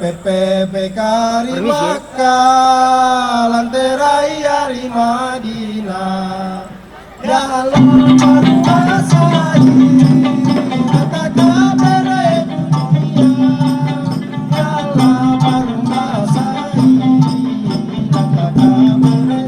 PPP kari Maka lanterai ari Madinah dalam menguasai kata kabere dunia dalam menguasai kata kabere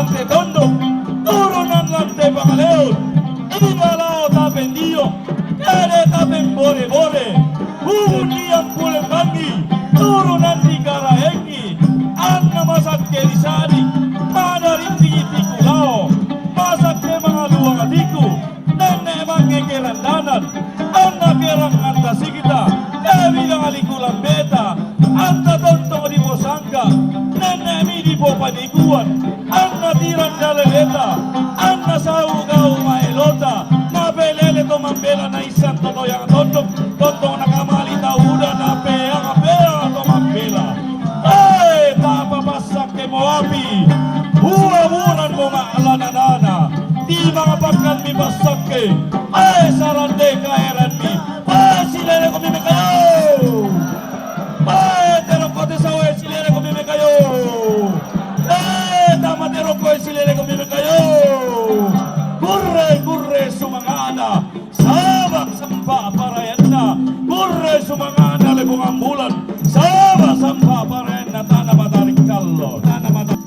lantai tondok, turunan lantai Pangaleon, Ibalao tapendio, Kere tapen bore-bore, Uniang pulen bangi, turunan di Karahengi, Anna masak kelisari, Mana rinti kulao, masak ke mga luang atiku, Nenek mangekelan danan, Anna kerang anta sigita, bilang alikulang beta, Anta tontong di posangka, Nenek mi di popaniguan, Anna tiran daleleta, Anna saugau maelota, Napelele to mambela na isang toto yang tontong nakamali tauda na pea to mambela. Ay, tapapasak ke Moabi, hura-huran mo maalananana, di mga pagkan mi basak ke, ay sarande kairan mi, ay silere ko mimi kayo, ay terong kote sawe silere ko mimi kayo, ay tama terong ko silere ko mimi kayo, kurre sumangana, sabak sampa parayan na, kurre sumangana lebong ambulan, sabak sampa parayan na tanah matarik kallo, tanah matarik.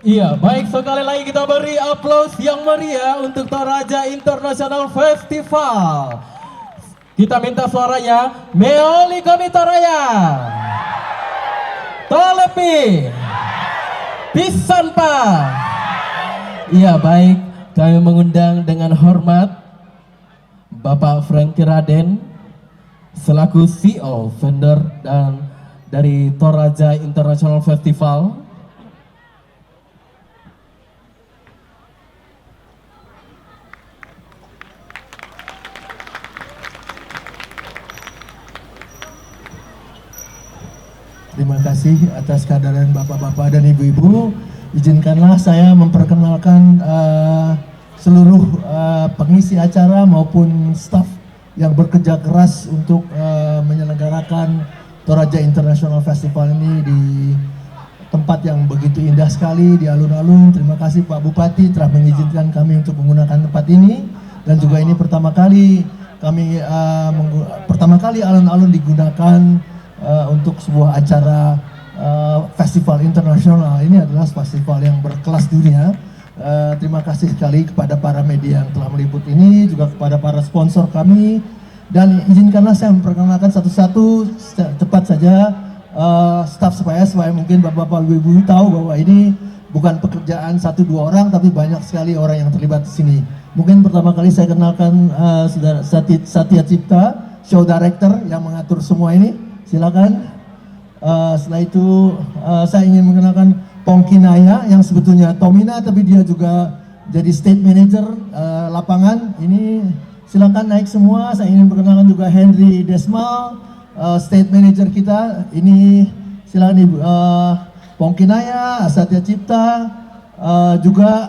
Iya, baik, sekali lagi kita beri aplaus yang meriah untuk Toraja International Festival. Kita minta suaranya, Meoli kami Toraya, Tolepi, Pisanpa. Iya, baik, kami mengundang dengan hormat Bapak Franky Raden selaku CEO, vendor dan dari Toraja International Festival. Terima kasih atas kehadiran bapak-bapak dan ibu-ibu. Izinkanlah saya memperkenalkan seluruh pengisi acara maupun staf yang bekerja keras untuk menyelenggarakan Toraja International Festival ini di tempat yang begitu indah sekali di alun-alun. Terima kasih Pak Bupati telah mengizinkan kami untuk menggunakan tempat ini, dan juga ini pertama kali kami alun-alun digunakan untuk sebuah acara festival internasional. Ini adalah festival yang berkelas dunia. Terima kasih sekali kepada para media yang telah meliput ini, juga kepada para sponsor kami, dan izinkanlah saya memperkenalkan satu-satu cepat saja staf supaya mungkin bapak-bapak ibu-ibu tahu bahwa ini bukan pekerjaan 1-2 orang, tapi banyak sekali orang yang terlibat di sini. Mungkin pertama kali saya kenalkan Saudara Satya Cipta, show director yang mengatur semua ini. Silakan. Setelah itu saya ingin mengenalkan Pongki Naya yang sebetulnya Tomina, tapi dia juga jadi state manager lapangan. Ini silakan naik semua. Saya ingin perkenalkan juga Henry Desmal, state manager kita. Ini silakan Ibu Pongki Naya, Satya Cipta, juga